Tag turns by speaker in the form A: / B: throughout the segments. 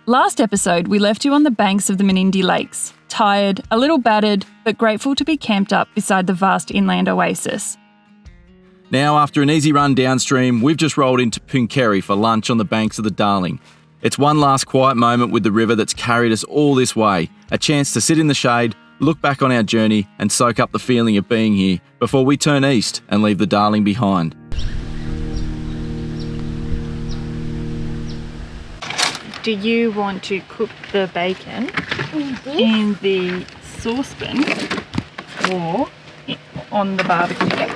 A: Last episode, we left you on the banks of the Menindee lakes, tired, a little battered, but grateful to be camped up beside the vast inland oasis.
B: Now, after an easy run downstream, we've just rolled into Pooncarie for lunch on the banks of the Darling. It's one last quiet moment with the river that's carried us all this way, a chance to sit in the shade, look back on our journey and soak up the feeling of being here before we turn east and leave the Darling behind.
A: Do you want to cook the bacon in the saucepan or on the barbecue?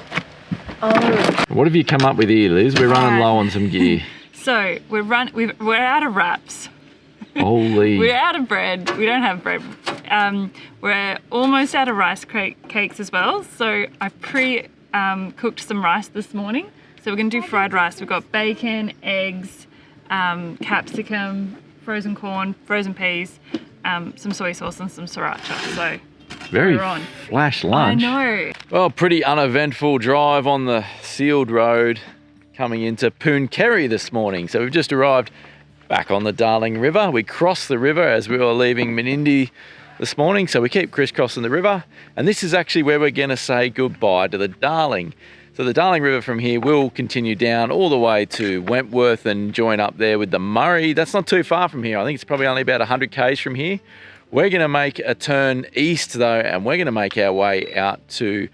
B: What have you come up with here, Liz? We're running low on some gear.
A: So we're out of wraps.
B: Holy.
A: We're out of bread. We don't have bread. We're almost out of rice cakes as well. So I cooked some rice this morning. So we're going to do fried rice. We've got bacon, eggs, capsicum, frozen corn, frozen peas, some soy sauce and some sriracha. So
B: very flash lunch.
A: I know.
B: Well, pretty uneventful drive on the sealed road coming into Pooncarie this morning. So we've just arrived back on the Darling River. We crossed the river as we were leaving Menindee this morning. So we keep crisscrossing the river. And this is actually where we're going to say goodbye to the Darling. So the Darling River from here will continue down all the way to Wentworth and join up there with the Murray. That's not too far from here. I think it's probably only about 100 k's from here. We're going to make a turn east though, and we're going to make our way out to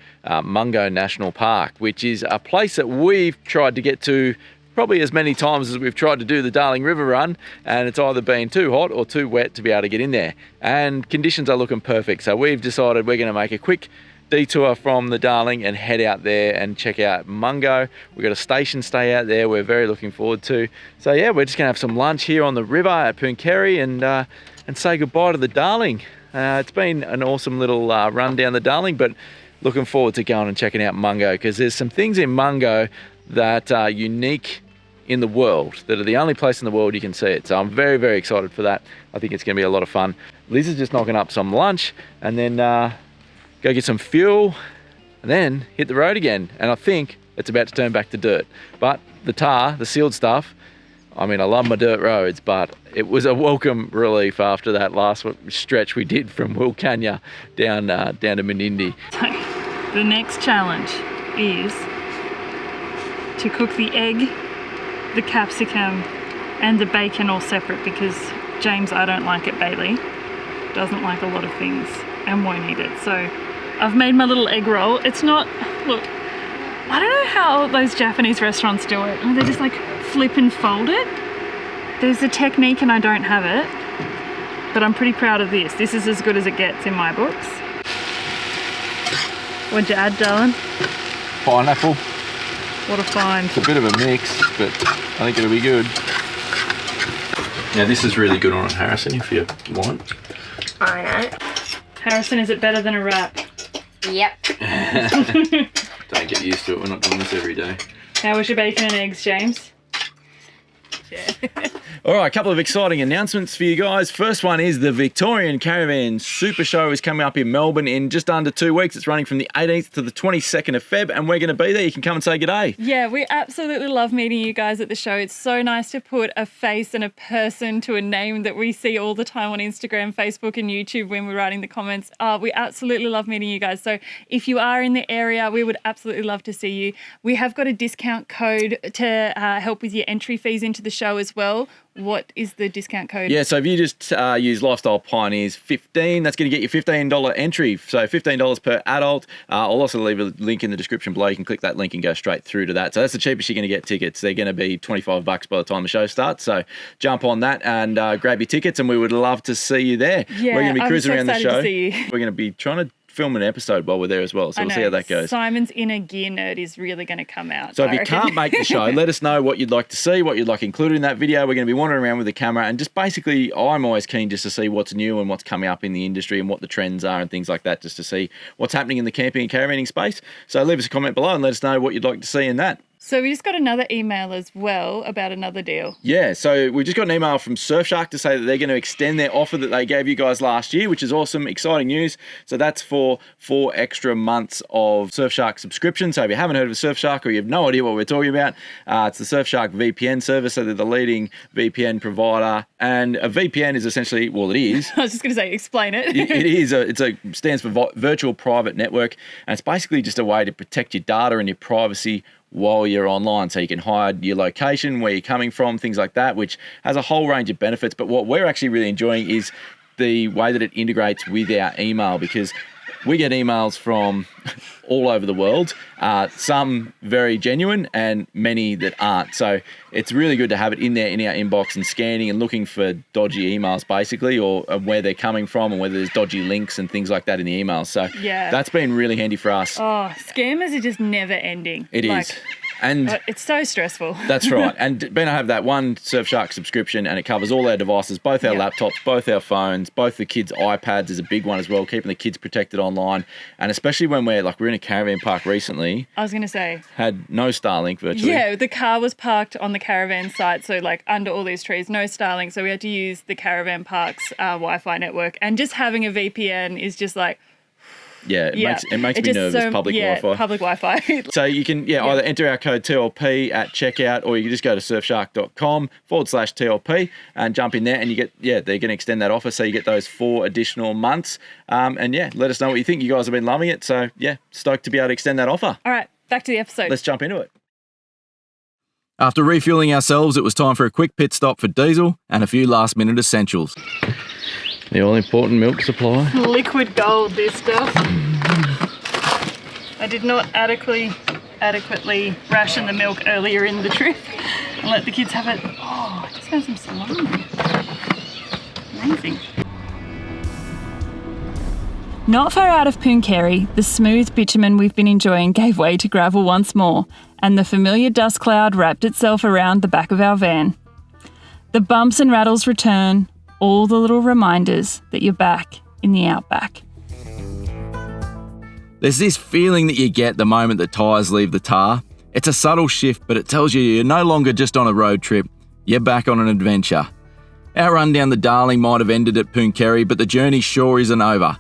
B: Mungo National Park, which is a place that we've tried to get to probably as many times as we've tried to do the Darling River run, and it's either been too hot or too wet to be able to get in there. And conditions are looking perfect, so we've decided we're going to make a quick detour from the Darling and head out there and check out Mungo. We've got a station stay out there we're very looking forward to. So yeah, we're just going to have some lunch here on the river at Pooncarie and say goodbye to the Darling. It's been an awesome little run down the Darling, but looking forward to going and checking out Mungo, because there's some things in Mungo that are unique in the world, that are the only place in the world you can see it. So I'm very, very excited for that. I think it's going to be a lot of fun. Liz is just knocking up some lunch and then go get some fuel and then hit the road again. And I think it's about to turn back to dirt. But the tar, the sealed stuff, I mean, I love my dirt roads, but it was a welcome relief after that last stretch we did from Pooncarie down to Menindee.
A: So the next challenge is to cook the egg, the capsicum and the bacon all separate, because James, I don't like it, Bailey doesn't like a lot of things and won't eat it. So I've made my little egg roll. It's not, look, I don't know how those Japanese restaurants do it. They just like flip and fold it. There's a technique and I don't have it, but I'm pretty proud of this. This is as good as it gets in my books. What'd you add, darling?
B: Pineapple.
A: What a find.
B: It's a bit of a mix, but I think it'll be good. Now this is really good on it, Harrison, if you want.
C: Alright.
A: Harrison, is it better than a wrap?
C: Yep.
B: Don't get used to it, we're not doing this every day.
A: How was your bacon and eggs, James? Yeah.
B: All right, a couple of exciting announcements for you guys. First one is the Victorian Caravan Super Show is coming up in Melbourne in just under 2 weeks. It's running from the 18th to the 22nd of Feb, and we're going to be there. You can come and say g'day.
A: Yeah, we absolutely love meeting you guys at the show. It's so nice to put a face and a person to a name that we see all the time on Instagram, Facebook and YouTube when we're writing the comments. We absolutely love meeting you guys. So if you are in the area, we would absolutely love to see you. We have got a discount code to help with your entry fees into the show as well. What is the discount code? Yeah,
B: so if you just use Lifestyle Pioneers 15, that's going to get you $15 entry. So $15 per adult. I'll also leave a link in the description below. You can click that link and go straight through to that. So that's the cheapest you're going to get tickets. They're going to be $25 by the time the show starts. So jump on that and grab your tickets, and we would love to see you there.
A: Yeah,
B: we're going to be cruising
A: I'm so
B: around the show.
A: To see you.
B: We're going to be trying to film an episode while we're there as well, so we'll see how that goes.
A: Simon's inner gear nerd is really going to come out.
B: So if you can't make the show, let us know what you'd like to see, what you'd like included in that video. We're going to be wandering around with the camera, and just basically I'm always keen just to see what's new and what's coming up in the industry and what the trends are and things like that, just to see what's happening in the camping and caravanning space. So leave us a comment below and let us know what you'd like to see in that.
A: So we just got another email as well about another deal.
B: Yeah, so we just got an email from Surfshark to say that they're going to extend their offer that they gave you guys last year, which is awesome, exciting news. So that's for 4 extra months of Surfshark subscription. So if you haven't heard of Surfshark or you have no idea what we're talking about, it's the Surfshark VPN service. So they're the leading VPN provider. And a VPN is essentially, well, it is.
A: I was just going to say, explain it.
B: It stands for Virtual Private Network. And it's basically just a way to protect your data and your privacy while you're online, so you can hide your location, where you're coming from, things like that, which has a whole range of benefits. But what we're actually really enjoying is the way that it integrates with our email, because we get emails from all over the world, some very genuine and many that aren't. So it's really good to have it in there in our inbox and scanning and looking for dodgy emails basically, or where they're coming from and whether there's dodgy links and things like that in the emails. So
A: yeah,
B: that's been really handy for us.
A: Oh, scammers are just never ending.
B: It is. And
A: it's so stressful.
B: That's right. And Ben, I have that one Surfshark subscription and it covers all our devices, both our laptops, both our phones, both the kids' iPads is a big one as well, keeping the kids protected online. And especially when we're in a caravan park recently.
A: I was going to say.
B: Had no Starlink virtually.
A: Yeah, the car was parked on the caravan site, so under all these trees, no Starlink. So we had to use the caravan park's Wi-Fi network. And just having a VPN is just like,
B: yeah, it makes me nervous, public Wi-Fi.
A: Public Wi-Fi.
B: So you can either enter our code TLP at checkout, or you can just go to surfshark.com/TLP and jump in there, and you get, they're going to extend that offer, so you get those 4 additional months. And let us know what you think. You guys have been loving it, so stoked to be able to extend that offer.
A: All right, back to the episode.
B: Let's jump into it. After refueling ourselves, it was time for a quick pit stop for diesel and a few last-minute essentials. The all-important milk supply.
A: Liquid gold, this stuff. I did not adequately ration the milk earlier in the trip and let the kids have it. Oh, I just found some salami. Amazing. Not far out of Pooncarie, the smooth bitumen we've been enjoying gave way to gravel once more, and the familiar dust cloud wrapped itself around the back of our van. The bumps and rattles return, all the little reminders that you're back in the outback.
B: There's this feeling that you get the moment the tyres leave the tar. It's a subtle shift, but it tells you you're no longer just on a road trip, you're back on an adventure. Our run down the Darling might have ended at Pooncarie, but the journey sure isn't over.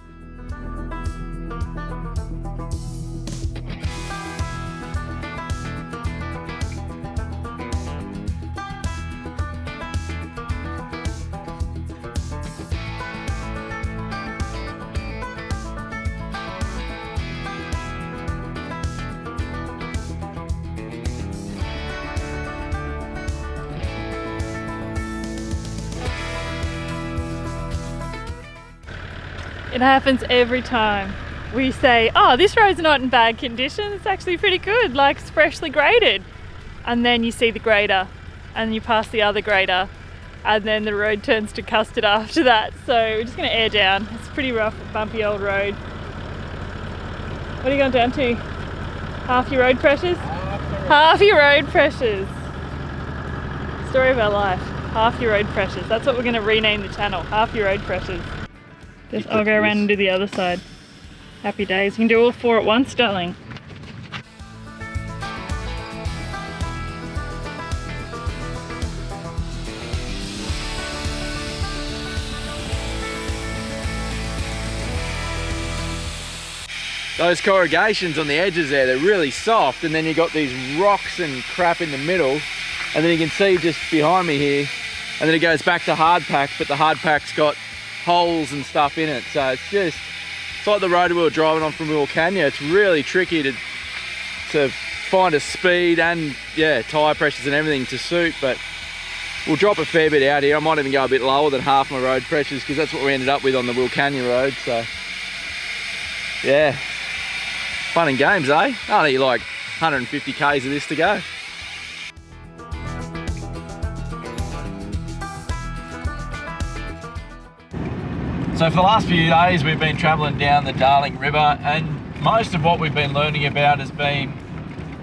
A: It happens every time. We say, oh, this road's not in bad condition, it's actually pretty good, like it's freshly graded. And then you see the grader and you pass the other grader and then the road turns to custard after that. So we're just going to air down. It's a pretty rough, bumpy old road. What are you going down to? Half your road pressures? Half your road pressures. Story of our life. Half your road pressures. That's what we're going to rename the channel. Half your road pressures. I'll go around and do the other side. Happy days. You can do all 4 at once, darling.
B: Those corrugations on the edges there, they're really soft, and then you've got these rocks and crap in the middle, and then you can see just behind me here, and then it goes back to hard pack, but the hard pack's got holes and stuff in it, so it's like the road we were driving on from Pooncarie. It's really tricky to find a speed and tyre pressures and everything to suit, but we'll drop a fair bit out here. I might even go a bit lower than half my road pressures, because that's what we ended up with on the Pooncarie Road. So yeah, fun and games, eh? Only like 150 k's of this to go. So for the last few days we've been travelling down the Darling River, and most of what we've been learning about has been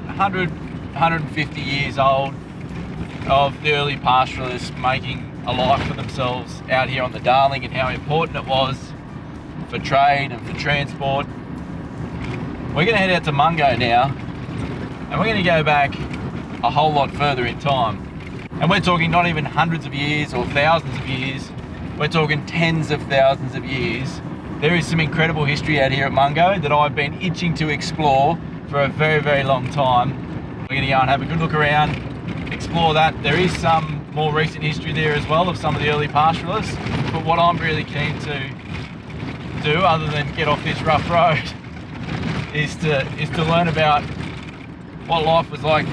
B: 150 years old of the early pastoralists making a life for themselves out here on the Darling, and how important it was for trade and for transport. We're going to head out to Mungo now, and we're going to go back a whole lot further in time. And we're talking not even hundreds of years or thousands of years, we're talking tens of thousands of years. There is some incredible history out here at Mungo that I've been itching to explore for a very, very long time. We're gonna go and have a good look around, explore that. There is some more recent history there as well of some of the early pastoralists, but what I'm really keen to do, other than get off this rough road, is to learn about what life was like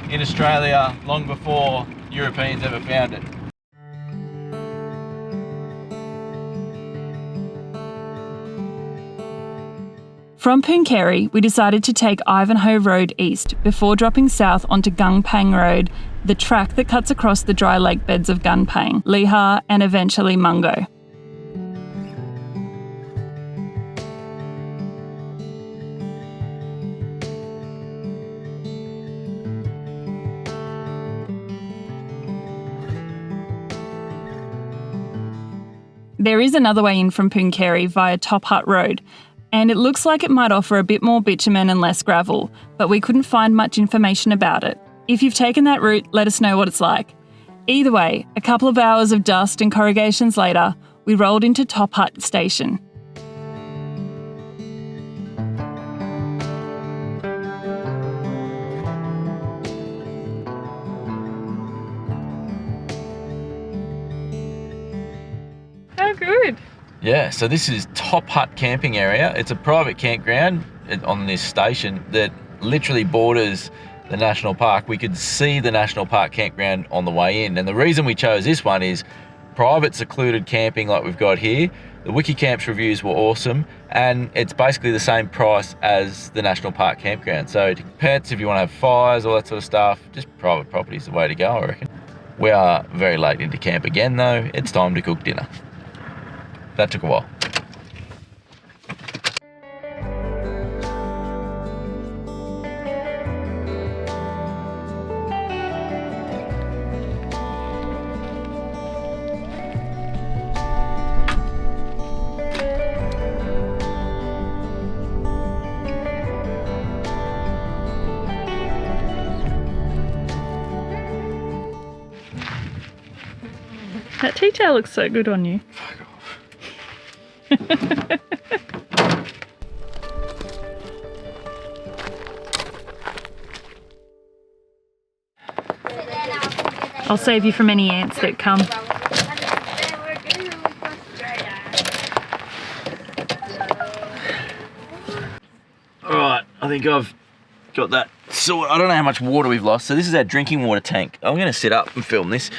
B: in Australia long before Europeans ever found it.
A: From Pooncarie, we decided to take Ivanhoe Road east before dropping south onto Garnpang Road, the track that cuts across the dry lakebeds of Garnpang, Leha and eventually Mungo. There is another way in from Pooncarie via Top Hut Road, and it looks like it might offer a bit more bitumen and less gravel, but we couldn't find much information about it. If you've taken that route, let us know what it's like. Either way, a couple of hours of dust and corrugations later, we rolled into Top Hut Station. How good!
B: Yeah, so this is Top Hut camping area. It's a private campground on this station that literally borders the national park. We could see the national park campground on the way in, and the reason we chose this one is private secluded camping like we've got here. The Wikicamps reviews were awesome, and it's basically the same price as the national park campground. So pets, if you want to have fires, all that sort of stuff, just private property is the way to go, I reckon. We are very late into camp again though. It's time to cook dinner. That took a while.
A: That tea towel looks so good on you.
B: Fuck off.
A: I'll save you from any ants that come.
B: Alright, I think I've got that sorted. I don't know how much water we've lost. So this is our drinking water tank. I'm going to sit up and film this.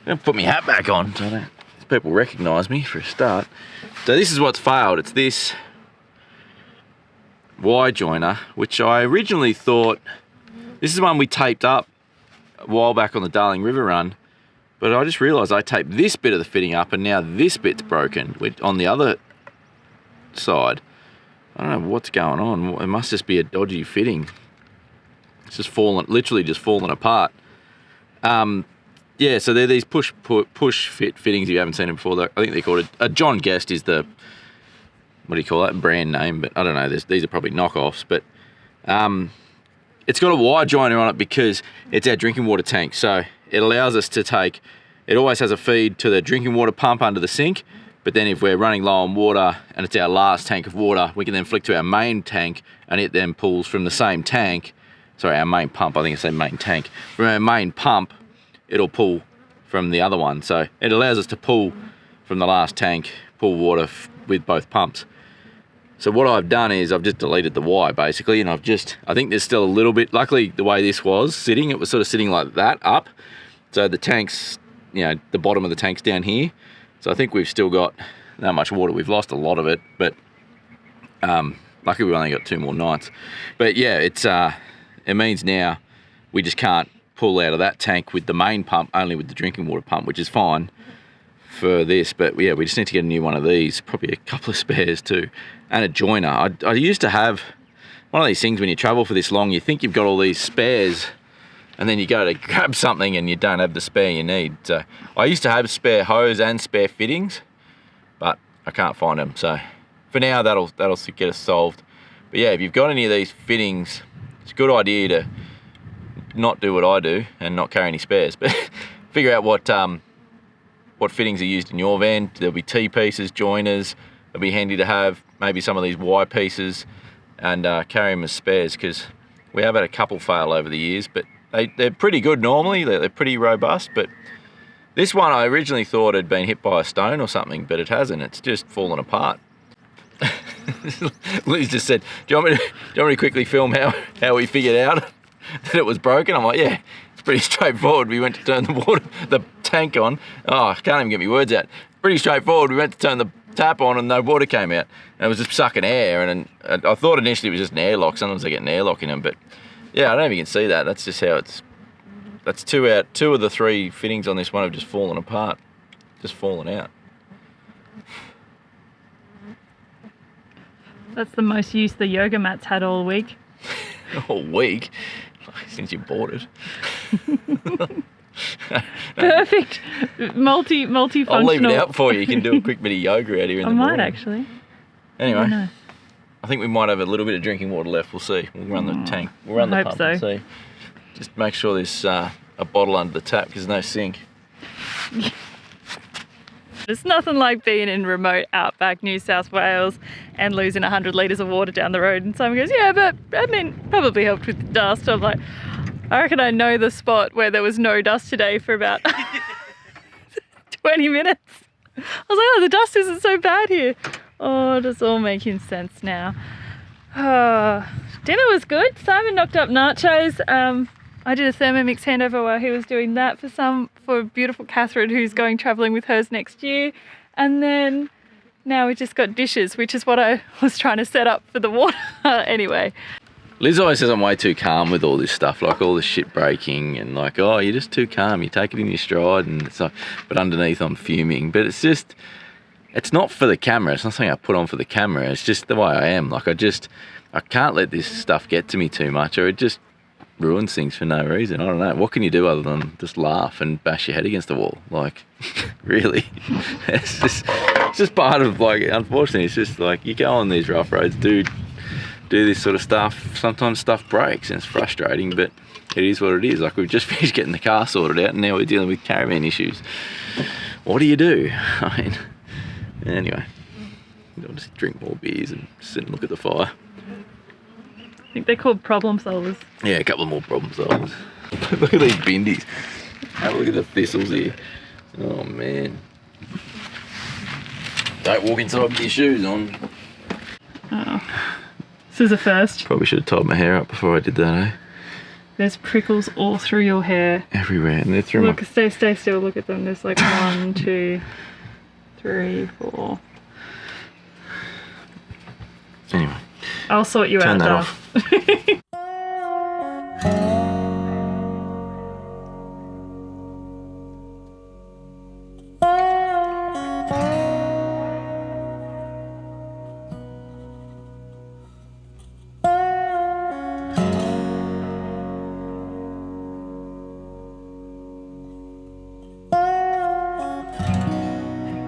B: I'm going to put my hat back on so people recognise me for a start. So this is what's failed. It's this Y joiner, which I originally thought, this is one we taped up a while back on the Darling River run, but I just realised I taped this bit of the fitting up and now this bit's broken on the other side. I don't know what's going on. It must just be a dodgy fitting. It's just fallen, literally just fallen apart. Yeah, so they're these push fit fittings. If you haven't seen them before, I think they're called a John Guest is the, what do you call that, brand name, but I don't know, these are probably knockoffs, but it's got a Y joiner on it because it's our drinking water tank. So it allows us to take, it always has a feed to the drinking water pump under the sink, but then if we're running low on water and it's our last tank of water, we can then flick to our main tank and it then pulls from the same tank, sorry, our main pump, I think I said main tank, from our main pump, it'll pull from the other one. So it allows us to pull from the last tank, pull water with both pumps. So what I've done is I've just deleted the Y basically, and I think there's still a little bit, luckily the way this was sitting, it was sort of sitting like that up. So the tank's, you know, the bottom of the tank's down here. So I think we've still got that much water. We've lost a lot of it, but luckily we've only got 2 more nights. But yeah, it means now we just can't pull out of that tank with the main pump, only with the drinking water pump, which is fine for this. But yeah, we just need to get a new one of these, probably a couple of spares too, and a joiner. I used to have one of these things when you travel for this long, you think you've got all these spares, and then you go to grab something and you don't have the spare you need. So I used to have spare hose and spare fittings, but I can't find them. So for now, that'll get us solved. But yeah, if you've got any of these fittings, it's a good idea to not do what I do and not carry any spares, but figure out what fittings are used in your van. There'll be T-pieces, joiners. It'll be handy to have maybe some of these Y pieces and carry them as spares, because we have had a couple fail over the years, but they're pretty good normally. They're pretty robust, but this one I originally thought had been hit by a stone or something, but it hasn't. It's just fallen apart. Liz just said, do you want me to quickly film how we figured out that it was broken? I'm like, yeah, it's pretty straightforward. We went to turn the tank on. Oh, I can't even get my words out. Pretty straightforward. We went to turn the tap on and no water came out. And it was just sucking air. And I thought initially it was just an airlock. Sometimes I get an airlock in them, but yeah, I don't even can see that. That's just how it's. That's two of the three fittings on this one have just fallen apart, just fallen out.
A: That's the most use the yoga mat's had all week.
B: All week? Since you bought it.
A: Perfect. Multifunctional.
B: I'll leave it out for you. You can do a quick bit of yoga out here in the morning.
A: I might actually.
B: Anyway,
A: nice.
B: I think we might have a little bit of drinking water left. We'll see. We'll run the tank. We'll run the pump and see. Just make sure there's a bottle under the tap because there's no sink.
A: It's nothing like being in remote outback New South Wales and losing 100 litres of water down the road, and someone goes, yeah, but I mean, probably helped with the dust. I'm like, I reckon I know the spot where there was no dust today for about 20 minutes. I was like, oh, the dust isn't so bad here. Oh, it's all making sense now. Dinner was good. Simon knocked up nachos. I did a Thermomix handover while he was doing that for beautiful Catherine, who's going travelling with hers next year. And then now we just got dishes, which is what I was trying to set up for the water. Anyway.
B: Liz always says I'm way too calm with all this stuff, like all this shit breaking and like, oh, you're just too calm. You take it in your stride, and it's like, but underneath I'm fuming. But it's just, it's not for the camera. It's not something I put on for the camera. It's just the way I am. Like I can't let this stuff get to me too much, or it just ruins things for no reason. I don't know. What can you do other than just laugh and bash your head against the wall? Like, really? It's just part of, like, unfortunately, it's just like you go on these rough roads, do this sort of stuff. Sometimes stuff breaks and it's frustrating, but it is what it is. Like, we've just finished getting the car sorted out and now we're dealing with caravan issues. What do you do? I mean, anyway, I'll just drink more beers and sit and look at the fire.
A: I think they're called problem solvers.
B: Yeah, a couple of more problem solvers. Look at these bindies. Have a look at the thistles here. Oh man. Don't walk inside with your shoes on.
A: Oh. This is a first.
B: Probably should have tied my hair up before I did that, eh?
A: There's prickles all through your hair.
B: Everywhere, and they're through
A: Look, stay still, look at them. There's like 1, 2, 3, 4.
B: Anyway.
A: I'll sort you
B: Turn
A: out,
B: that
A: Dove.
B: off.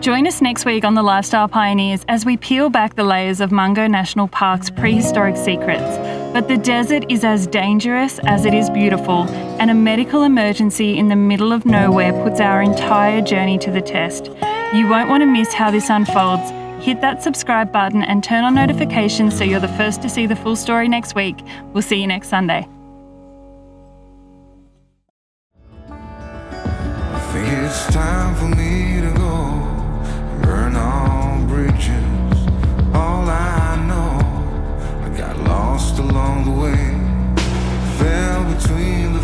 A: Join us next week on The Lifestyle Pioneers as we peel back the layers of Mungo National Park's prehistoric secrets. But the desert is as dangerous as it is beautiful, and a medical emergency in the middle of nowhere puts our entire journey to the test. You won't want to miss how this unfolds. Hit that subscribe button and turn on notifications so you're the first to see the full story next week. We'll see you next Sunday.
D: I think it's time for me to go. Burn all bridges, all I know. I got lost along the way, fell between the